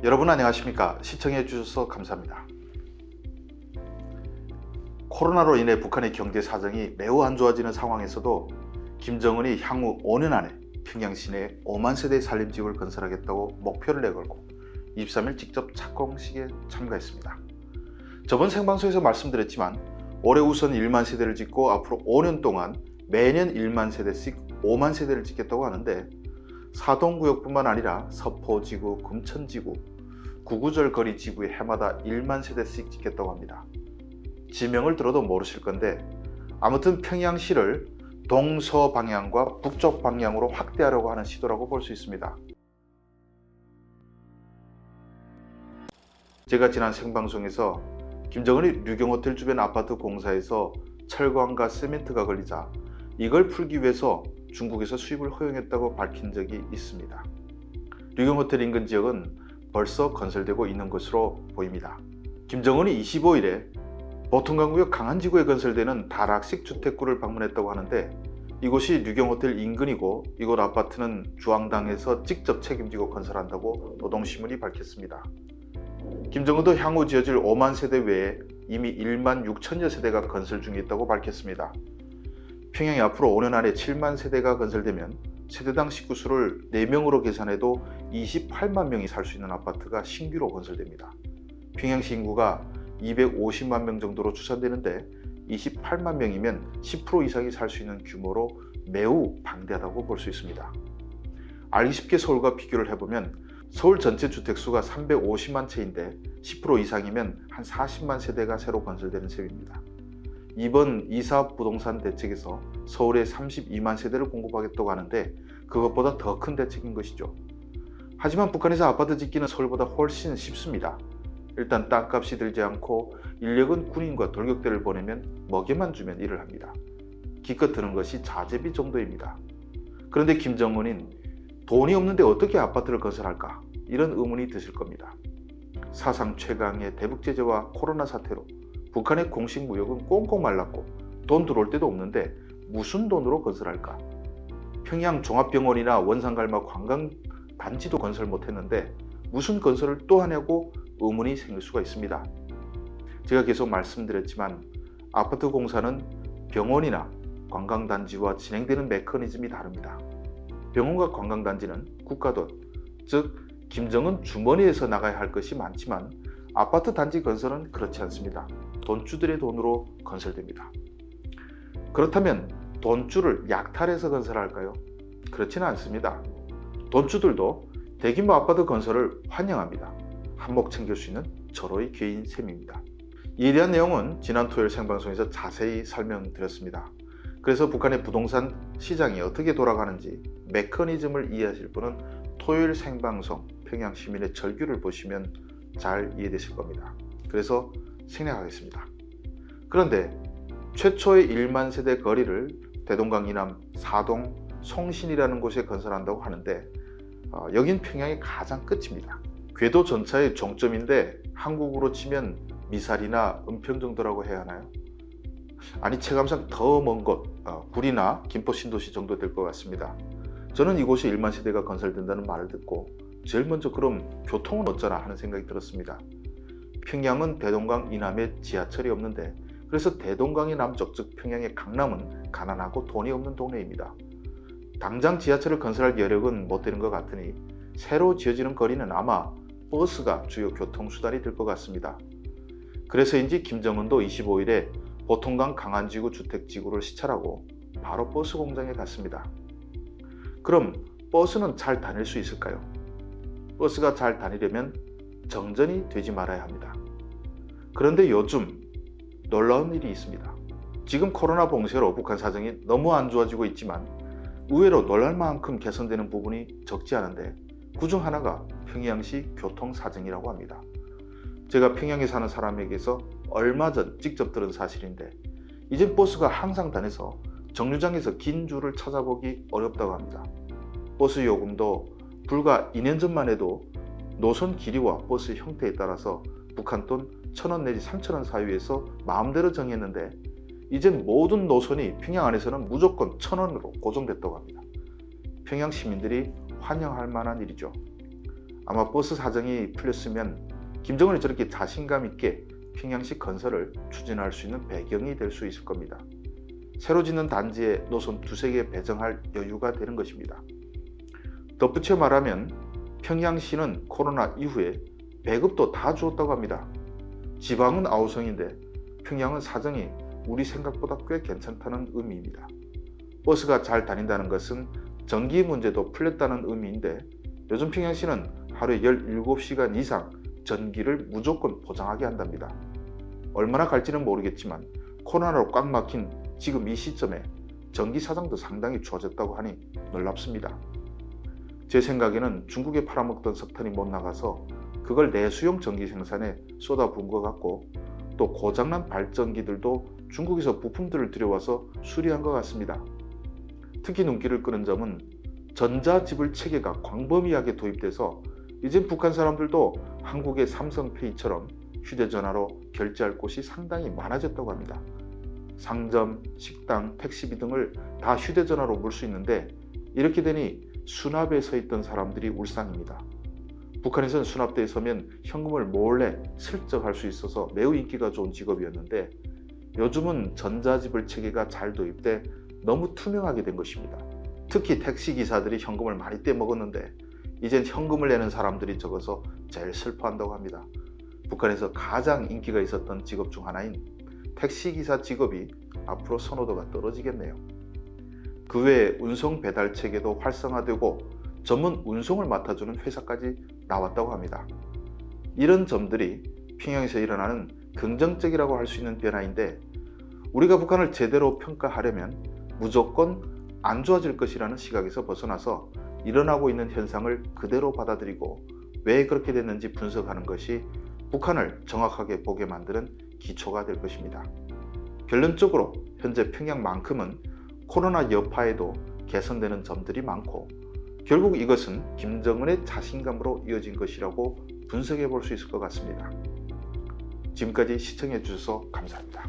여러분 안녕하십니까? 시청해 주셔서 감사합니다. 코로나로 인해 북한의 경제 사정이 매우 안 좋아지는 상황에서도 김정은이 향후 5년 안에 평양 시내에 5만 세대의 산림집을 건설하겠다고 목표를 내걸고 23일 직접 착공식에 참가했습니다. 저번 생방송에서 말씀드렸지만 올해 우선 1만 세대를 짓고 앞으로 5년 동안 매년 1만 세대씩 5만 세대를 짓겠다고 하는데, 사동구역뿐만 아니라 서포지구, 금천지구, 구구절 거리 지구에 해마다 1만 세대씩 짓겠다고 합니다. 지명을 들어도 모르실 건데 아무튼 평양시를 동서 방향과 북쪽 방향으로 확대하려고 하는 시도라고 볼 수 있습니다. 제가 지난 생방송에서 김정은이 류경호텔 주변 아파트 공사에서 철광과 시멘트가 걸리자 이걸 풀기 위해서 중국에서 수입을 허용했다고 밝힌 적이 있습니다. 류경호텔 인근 지역은 벌써 건설되고 있는 것으로 보입니다. 김정은이 25일에 보통강구역 강안지구에 건설되는 다락식 주택구를 방문했다고 하는데, 이곳이 류경호텔 인근이고 이곳 아파트는 주황당에서 직접 책임지고 건설한다고 노동신문이 밝혔습니다. 김정은도 향후 지어질 5만 세대 외에 이미 1만 6천여 세대가 건설 중에 있다고 밝혔습니다. 평양이 앞으로 5년 안에 7만 세대가 건설되면 세대당 식구수를 4명으로 계산해도 28만 명이 살 수 있는 아파트가 신규로 건설됩니다. 평양시 인구가 250만 명 정도로 추산되는데 28만 명이면 10% 이상이 살 수 있는 규모로 매우 방대하다고 볼 수 있습니다. 알기 쉽게 서울과 비교를 해보면 서울 전체 주택수가 350만 채인데 10% 이상이면 한 40만 세대가 새로 건설되는 셈입니다. 이번 이사업 부동산 대책에서 서울에 32만 세대를 공급하겠다고 하는데 그것보다 더 큰 대책인 것이죠. 하지만 북한에서 아파트 짓기는 서울보다 훨씬 쉽습니다. 일단 땅값이 들지 않고 인력은 군인과 돌격대를 보내면 먹여만 주면 일을 합니다. 기껏 드는 것이 자재비 정도입니다. 그런데 김정은인 돈이 없는데 어떻게 아파트를 건설할까? 이런 의문이 드실 겁니다. 사상 최강의 대북 제재와 코로나 사태로 북한의 공식 무역은 꽁꽁 말랐고 돈 들어올 데도 없는데 무슨 돈으로 건설할까? 평양 종합병원이나 원산갈마 관광단지도 건설 못했는데 무슨 건설을 또 하냐고 의문이 생길 수가 있습니다. 제가 계속 말씀드렸지만 아파트 공사는 병원이나 관광단지와 진행되는 메커니즘이 다릅니다. 병원과 관광단지는 국가돈, 즉 김정은 주머니에서 나가야 할 것이 많지만 아파트 단지 건설은 그렇지 않습니다. 돈주들의 돈으로 건설됩니다. 그렇다면 돈주를 약탈해서 건설할까요? 그렇지는 않습니다. 돈주들도 대규모 아파트 건설을 환영합니다. 한몫 챙길 수 있는 절호의 기회인 셈입니다. 이에 대한 내용은 지난 토요일 생방송에서 자세히 설명드렸습니다. 그래서 북한의 부동산 시장이 어떻게 돌아가는지 메커니즘을 이해하실 분은 토요일 생방송 평양시민의 절규를 보시면 잘 이해되실 겁니다. 그래서 생략하겠습니다. 그런데 최초의 1만 세대 거리를 대동강 이남 사동 송신이라는 곳에 건설한다고 하는데 여긴 평양의 가장 끝입니다. 궤도 전차의 종점인데 한국으로 치면 미사리나 은평 정도라고 해야 하나요? 아니 체감상 더 먼 곳, 구리나 김포 신도시 정도 될 것 같습니다. 저는 이곳에 1만 세대가 건설된다는 말을 듣고 제일 먼저 그럼 교통은 어쩌나 하는 생각이 들었습니다. 평양은 대동강 이남에 지하철이 없는데 그래서 대동강의 남쪽 즉 평양의 강남은 가난하고 돈이 없는 동네입니다. 당장 지하철을 건설할 여력은 못 되는 것 같으니 새로 지어지는 거리는 아마 버스가 주요 교통수단이 될 것 같습니다. 그래서인지 김정은도 25일에 보통강 강안지구 주택지구를 시찰하고 바로 버스 공장에 갔습니다. 그럼 버스는 잘 다닐 수 있을까요? 버스가 잘 다니려면 정전이 되지 말아야 합니다. 그런데 요즘 놀라운 일이 있습니다. 지금 코로나 봉쇄로 북한 사정이 너무 안 좋아지고 있지만 의외로 놀랄 만큼 개선되는 부분이 적지 않은데 그중 하나가 평양시 교통 사정이라고 합니다. 제가 평양에 사는 사람에게서 얼마 전 직접 들은 사실인데 이젠 버스가 항상 다녀서 정류장에서 긴 줄을 찾아보기 어렵다고 합니다. 버스 요금도 불과 2년 전만 해도 노선 길이와 버스 형태에 따라서 북한 돈 1,000원 내지 3,000원 사이에서 마음대로 정했는데 이젠 모든 노선이 평양 안에서는 무조건 1,000원으로 고정됐다고 합니다. 평양 시민들이 환영할 만한 일이죠. 아마 버스 사정이 풀렸으면 김정은이 저렇게 자신감 있게 평양시 건설을 추진할 수 있는 배경이 될 수 있을 겁니다. 새로 짓는 단지에 노선 두세 개 배정할 여유가 되는 것입니다. 덧붙여 말하면 평양시는 코로나 이후에 배급도 다 주었다고 합니다. 지방은 아우성인데 평양은 사정이 우리 생각보다 꽤 괜찮다는 의미입니다. 버스가 잘 다닌다는 것은 전기 문제도 풀렸다는 의미인데 요즘 평양시는 하루에 17시간 이상 전기를 무조건 보장하게 한답니다. 얼마나 갈지는 모르겠지만 코로나로 꽉 막힌 지금 이 시점에 전기 사정도 상당히 좋아졌다고 하니 놀랍습니다. 제 생각에는 중국에 팔아먹던 석탄이 못 나가서 그걸 내수용 전기 생산에 쏟아부은 것 같고 또 고장난 발전기들도 중국에서 부품들을 들여와서 수리한 것 같습니다. 특히 눈길을 끄는 점은 전자지불 체계가 광범위하게 도입돼서 이젠 북한 사람들도 한국의 삼성페이처럼 휴대전화로 결제할 곳이 상당히 많아졌다고 합니다. 상점, 식당, 택시비 등을 다 휴대전화로 물 수 있는데 이렇게 되니 수납에 서 있던 사람들이 울상입니다. 북한에서는 수납대에 서면 현금을 몰래 슬쩍 할 수 있어서 매우 인기가 좋은 직업이었는데 요즘은 전자지불 체계가 잘 도입돼 너무 투명하게 된 것입니다. 특히 택시기사들이 현금을 많이 떼먹었는데 이젠 현금을 내는 사람들이 적어서 제일 슬퍼한다고 합니다. 북한에서 가장 인기가 있었던 직업 중 하나인 택시기사 직업이 앞으로 선호도가 떨어지겠네요. 그 외에 운송 배달 체계도 활성화되고 전문 운송을 맡아주는 회사까지 나왔다고 합니다. 이런 점들이 평양에서 일어나는 긍정적이라고 할 수 있는 변화인데 우리가 북한을 제대로 평가하려면 무조건 안 좋아질 것이라는 시각에서 벗어나서 일어나고 있는 현상을 그대로 받아들이고 왜 그렇게 됐는지 분석하는 것이 북한을 정확하게 보게 만드는 기초가 될 것입니다. 결론적으로 현재 평양만큼은 코로나 여파에도 개선되는 점들이 많고 결국 이것은 김정은의 자신감으로 이어진 것이라고 분석해 볼 수 있을 것 같습니다. 지금까지 시청해 주셔서 감사합니다.